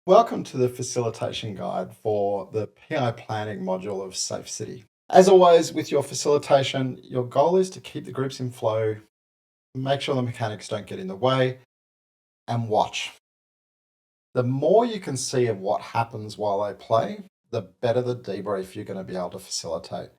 Welcome to the facilitation guide for the PI planning module of Safe City. As always, with your facilitation, your goal is to keep the groups in flow, make sure the mechanics don't get in the way, and watch. The more you can see of what happens while they play, the better the debrief you're going to be able to facilitate.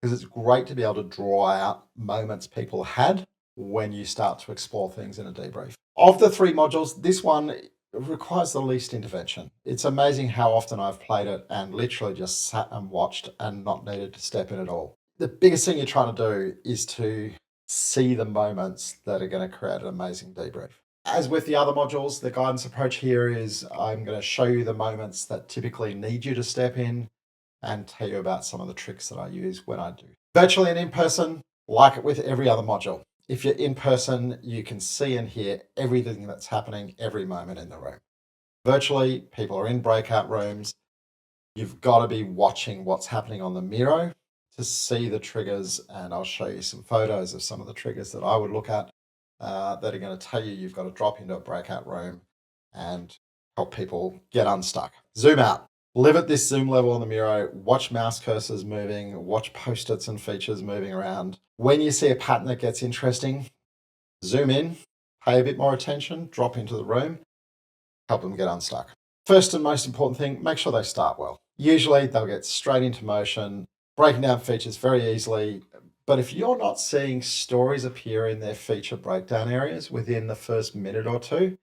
Because it's great to be able to draw out moments people had when you start to explore things in a debrief. Of the three modules, this one requires the least intervention. It's amazing how often I've played it and literally just sat and watched and not needed to step in at all. The biggest thing you're trying to do is to see the moments that are going to create an amazing debrief. As with the other modules, the guidance approach here is I'm going to show you the moments that typically need you to step in and tell you about some of the tricks that I use when I do. Virtually and in person, like it with every other module. If you're in person, you can see and hear everything that's happening every moment in the room. Virtually, people are in breakout rooms. You've got to be watching what's happening on the Miro to see the triggers, and I'll show you some photos of some of the triggers that I would look at that are going to tell you you've got to drop into a breakout room and help people get unstuck. Zoom out. Live at this zoom level on the Miro, watch mouse cursors moving, watch post-its and features moving around. When you see a pattern that gets interesting, zoom in, pay a bit more attention, drop into the room, help them get unstuck. First and most important thing, make sure they start well. Usually they'll get straight into motion, breaking down features very easily. But if you're not seeing stories appear in their feature breakdown areas within the first minute or two,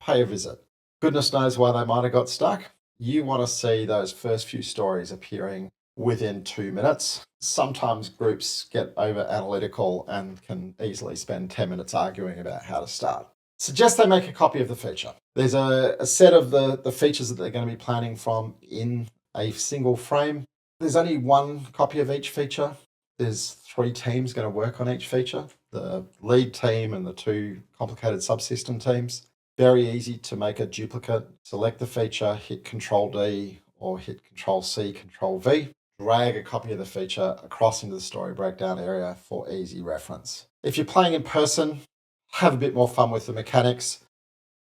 pay a visit. Goodness knows why they might have got stuck. You want to see those first few stories appearing within 2 minutes. Sometimes groups get over analytical and can easily spend 10 minutes arguing about how to start. Suggest they make a copy of the feature. There's a set of the features that they're going to be planning from in a single frame. There's only one copy of each feature. There's 3 teams going to work on each feature, the lead team and the 2 complicated subsystem teams. Very easy to make a duplicate. Select the feature, hit Control D or hit Control C, Control V. Drag a copy of the feature across into the story breakdown area for easy reference. If you're playing in person, have a bit more fun with the mechanics.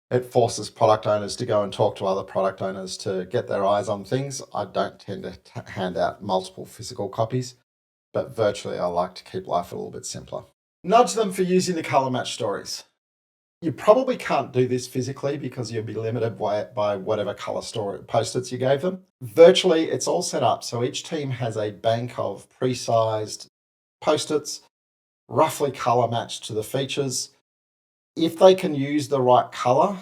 It forces product owners to go and talk to other product owners to get their eyes on things. I don't tend to hand out multiple physical copies, but virtually I like to keep life a little bit simpler. Nudge them for using the color match stories. You probably can't do this physically because you'll be limited by whatever color story post-its you gave them. Virtually, it's all set up. So each team has a bank of pre-sized post-its, roughly color matched to the features. If they can use the right color,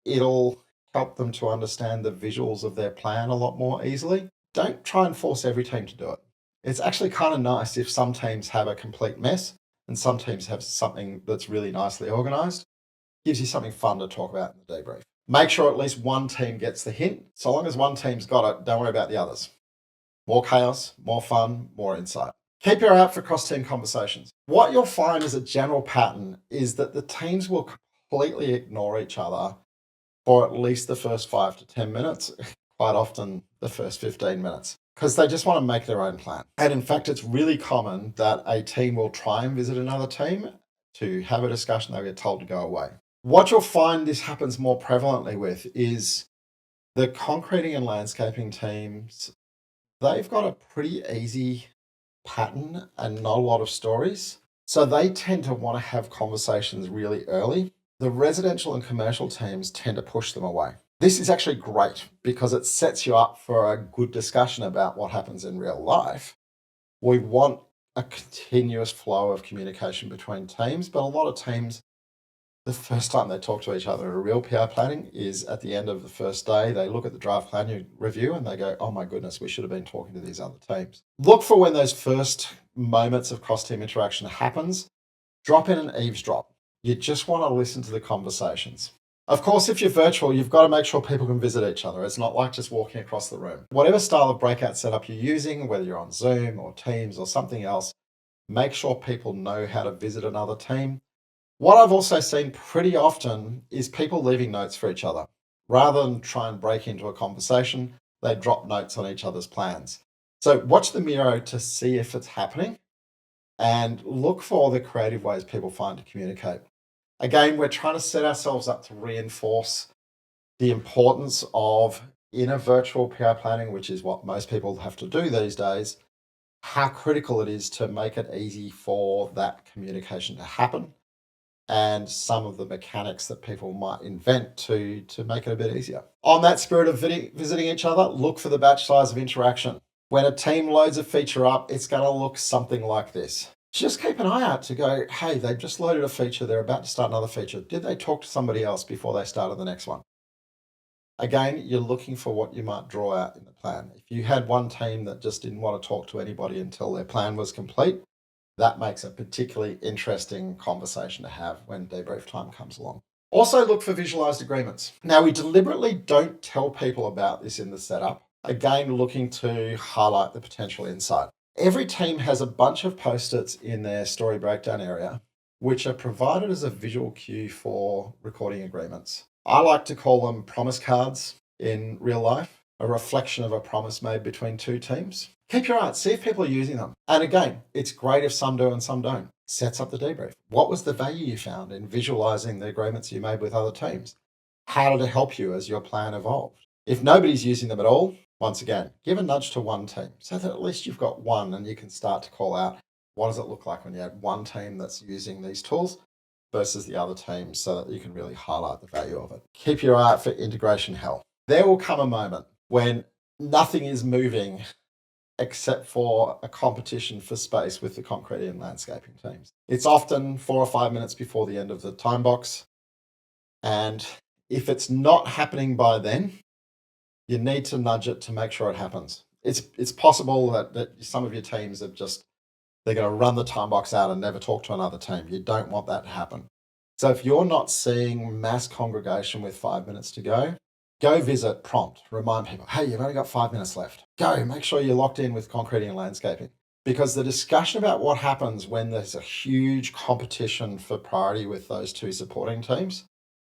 it'll help them to understand the visuals of their plan a lot more easily. Don't try and force every team to do it. It's actually kind of nice if some teams have a complete mess and some teams have something that's really nicely organized. Gives you something fun to talk about in the debrief. Make sure at least one team gets the hint. So long as one team's got it, don't worry about the others. More chaos, more fun, more insight. Keep your eye out for cross-team conversations. What you'll find as a general pattern is that the teams will completely ignore each other for at least the first 5 to 10 minutes, quite often the first 15 minutes, because they just want to make their own plan. And in fact, it's really common that a team will try and visit another team to have a discussion, they'll get told to go away. What you'll find this happens more prevalently with is the concreting and landscaping teams. They've got a pretty easy pattern and not a lot of stories. So they tend to want to have conversations really early. The residential and commercial teams tend to push them away. This is actually great because it sets you up for a good discussion about what happens in real life. We want a continuous flow of communication between teams, but a lot of teams, the first time they talk to each other in a real PR planning is at the end of the first day. They look at the draft plan review and they go, oh my goodness, we should have been talking to these other teams. Look for when those first moments of cross-team interaction happens. Drop in an eavesdrop. You just want to listen to the conversations. Of course, if you're virtual, you've got to make sure people can visit each other. It's not like just walking across the room. Whatever style of breakout setup you're using, whether you're on Zoom or Teams or something else, make sure people know how to visit another team. What I've also seen pretty often is people leaving notes for each other. Rather than try and break into a conversation, they drop notes on each other's plans. So watch the Miro to see if it's happening and look for the creative ways people find to communicate. Again, we're trying to set ourselves up to reinforce The importance of, in a virtual PI planning, which is what most people have to do these days, how critical it is to make it easy for that communication to happen, and some of the mechanics that people might invent to make it a bit easier. On that spirit of visiting each other, look for the batch size of interaction. When a team loads a feature up, it's going to look something like this. Just keep an eye out to go, hey, they've just loaded a feature, they're about to start another feature. Did they talk to somebody else before they started the next one? Again, you're looking for what you might draw out in the plan. If you had one team that just didn't want to talk to anybody until their plan was complete, that makes a particularly interesting conversation to have when debrief time comes along. Also look for visualized agreements. Now, we deliberately don't tell people about this in the setup, again, looking to highlight the potential insight. Every team has a bunch of post-its in their story breakdown area, which are provided as a visual cue for recording agreements. I like to call them promise cards in real life, a reflection of a promise made between two teams. Keep your eye out, see if people are using them. And again, it's great if some do and some don't. Sets up the debrief. What was the value you found in visualizing the agreements you made with other teams? How did it help you as your plan evolved? If nobody's using them at all, once again, give a nudge to one team so that at least you've got one and you can start to call out what does it look like when you have one team that's using these tools versus the other teams, so that you can really highlight the value of it. Keep your eye out for integration hell. There will come a moment when nothing is moving except for a competition for space with the concrete and landscaping teams. It's often 4 or 5 minutes before the end of the time box. And if it's not happening by then, you need to nudge it to make sure it happens. It's possible that some of your teams have just, they're going to run the time box out and never talk to another team. You don't want that to happen. So if you're not seeing mass congregation with 5 minutes to go visit, prompt, remind people, hey, you've only got 5 minutes left. Go, make sure you're locked in with concreting and landscaping. Because the discussion about what happens when there's a huge competition for priority with those two supporting teams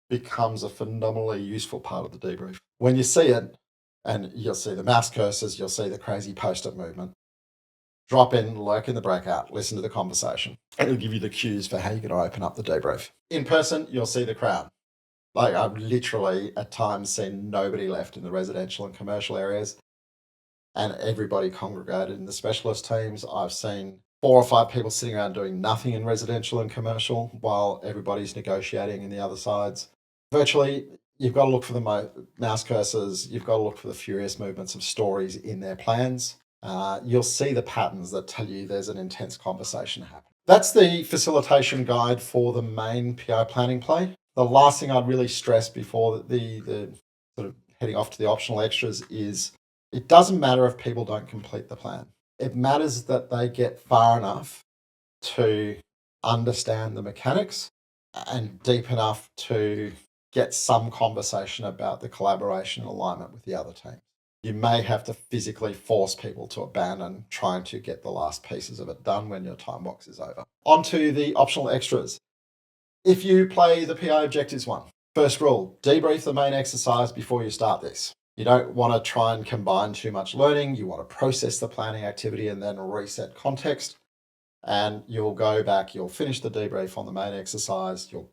becomes a phenomenally useful part of the debrief. When you see it, and you'll see the mouse cursors, you'll see the crazy post-it movement, drop in, lurk in the breakout, listen to the conversation. It'll give you the cues for how you're going to open up the debrief. In person, you'll see the crowd. Like, I've literally at times seen nobody left in the residential and commercial areas and everybody congregated in the specialist teams. I've seen 4 or 5 people sitting around doing nothing in residential and commercial while everybody's negotiating in the other sides. Virtually, you've got to look for the mouse cursors. You've got to look for the furious movements of stories in their plans. You'll see the patterns that tell you there's an intense conversation happening. That's the facilitation guide for the main PI planning play. The last thing I'd really stress before the sort of heading off to the optional extras is it doesn't matter if people don't complete the plan. It matters that they get far enough to understand the mechanics and deep enough to get some conversation about the collaboration and alignment with the other team. You may have to physically force people to abandon trying to get the last pieces of it done when your time box is over. On to the optional extras. If you play the PI objectives one, first rule, debrief the main exercise before you start this. You don't want to try and combine too much learning. You want to process the planning activity and then reset context. And you'll go back, you'll finish the debrief on the main exercise, you'll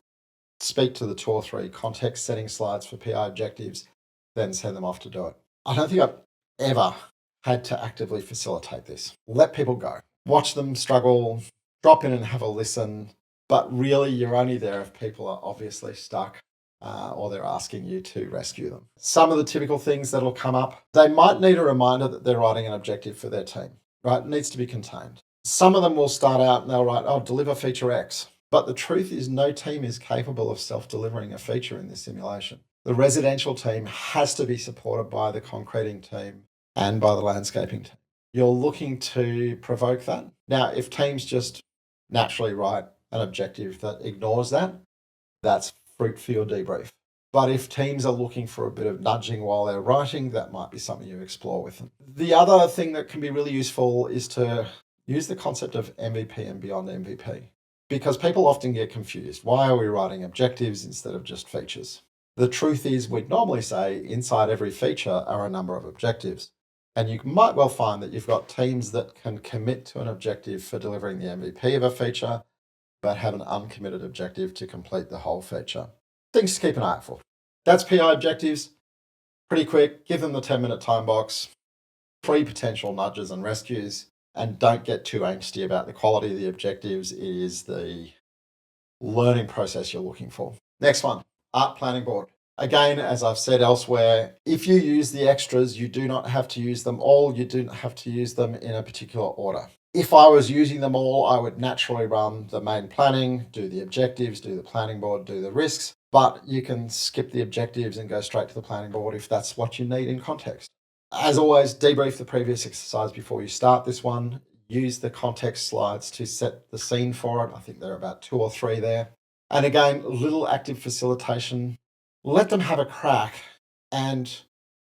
speak to the 2 or 3 context setting slides for PI objectives, then send them off to do it. I don't think I've ever had to actively facilitate this. Let people go. Watch them struggle, drop in and have a listen. But really, you're only there if people are obviously stuck or they're asking you to rescue them. Some of the typical things that'll come up, they might need a reminder that they're writing an objective for their team, right? It needs to be contained. Some of them will start out and they'll write, oh, deliver feature X. But the truth is no team is capable of self-delivering a feature in this simulation. The residential team has to be supported by the concreting team and by the landscaping team. You're looking to provoke that. Now, if teams just naturally write an objective that ignores that, that's fruit for your debrief. But if teams are looking for a bit of nudging while they're writing, that might be something you explore with them. The other thing that can be really useful is to use the concept of MVP and beyond MVP, because people often get confused. Why are we writing objectives instead of just features? The truth is, we'd normally say inside every feature are a number of objectives. And you might well find that you've got teams that can commit to an objective for delivering the MVP of a feature, but have an uncommitted objective to complete the whole feature. Things to keep an eye out for. That's PI objectives. Pretty quick. Give them the 10-minute time box. 3 potential nudges and rescues. And don't get too angsty about the quality of the objectives. It is the learning process you're looking for. Next one, art planning board. Again, as I've said elsewhere, if you use the extras, you do not have to use them all. You do not have to use them in a particular order. If I was using them all, I would naturally run the main planning, do the objectives, do the planning board, do the risks, but you can skip the objectives and go straight to the planning board if that's what you need in context. As always, debrief the previous exercise before you start this one. Use the context slides to set the scene for it. I think there are about 2 or 3 there. And again, little active facilitation. Let them have a crack, and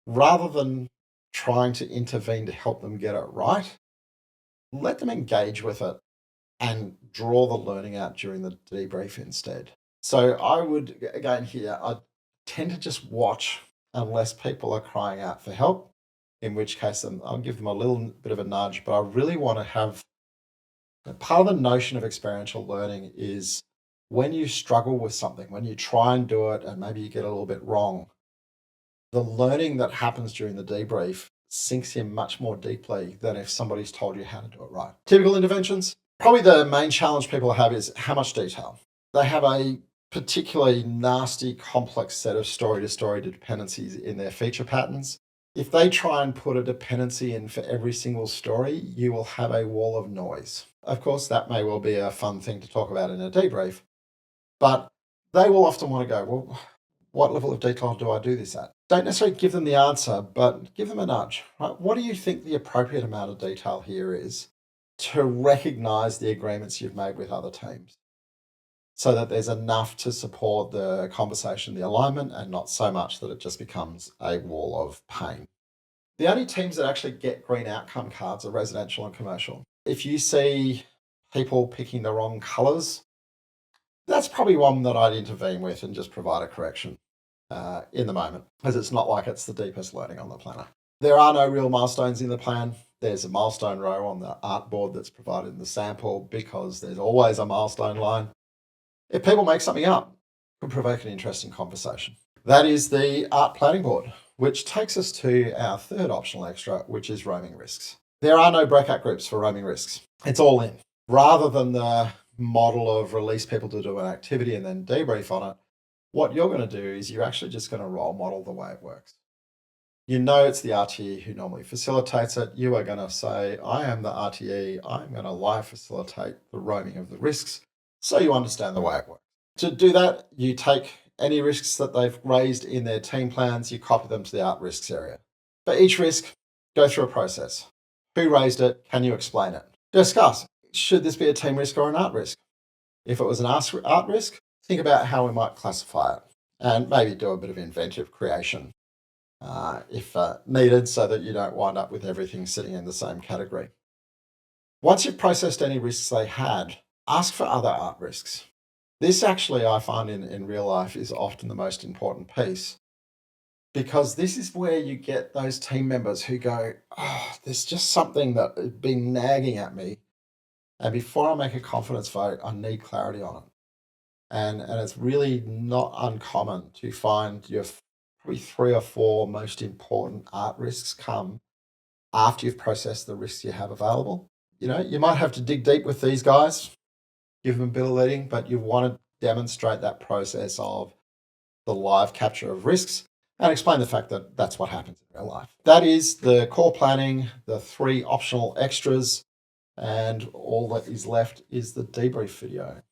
rather than trying to intervene to help them get it right, let them engage with it and draw the learning out during the debrief instead. So I would, again here, I tend to just watch unless people are crying out for help, in which case I'll give them a little bit of a nudge, but I really want to have, part of the notion of experiential learning is when you struggle with something, when you try and do it and maybe you get a little bit wrong, the learning that happens during the debrief sinks in much more deeply than if somebody's told you how to do it right. Typical interventions. Probably the main challenge people have is how much detail. They have a particularly nasty, complex set of story-to-story dependencies in their feature patterns. If they try and put a dependency in for every single story, you will have a wall of noise. Of course, that may well be a fun thing to talk about in a debrief, but they will often want to go, well, what level of detail do I do this at? Don't necessarily give them the answer, but give them a nudge. Right? What do you think the appropriate amount of detail here is to recognize the agreements you've made with other teams so that there's enough to support the conversation, the alignment, and not so much that it just becomes a wall of pain. The only teams that actually get green outcome cards are residential and commercial. If you see people picking the wrong colours, that's probably one that I'd intervene with and just provide a correction in the moment, because it's not like it's the deepest learning on the planner. There are no real milestones in the plan. There's a milestone row on the art board that's provided in the sample because there's always a milestone line. If people make something up, it can provoke an interesting conversation. That is the art planning board, which takes us to our third optional extra, which is roaming risks. There are no breakout groups for roaming risks. It's all in. Rather than the model of release people to do an activity and then debrief on it, what you're going to do is you're actually just going to role model the way it works. You know it's the RTE who normally facilitates it. You are going to say, I am the RTE. I'm going to live facilitate the roaming of the risks so you understand the way it works. To do that, you take any risks that they've raised in their team plans, you copy them to the art risks area. For each risk, go through a process. Who raised it? Can you explain it? Discuss. Should this be a team risk or an art risk? If it was an art risk, think about how we might classify it and maybe do a bit of inventive creation if needed so that you don't wind up with everything sitting in the same category. Once you've processed any risks they had, ask for other art risks. This actually, I find in real life, is often the most important piece, because this is where you get those team members who go, oh, there's just something that has been nagging at me. And before I make a confidence vote, I need clarity on it. And it's really not uncommon to find your probably 3 or 4 most important art risks come after you've processed the risks you have available. You know, you might have to dig deep with these guys, give them a bit of leading, but you want to demonstrate that process of the live capture of risks and explain the fact that that's what happens in real life. That is the core planning, the 3 optional extras, and all that is left is the debrief video.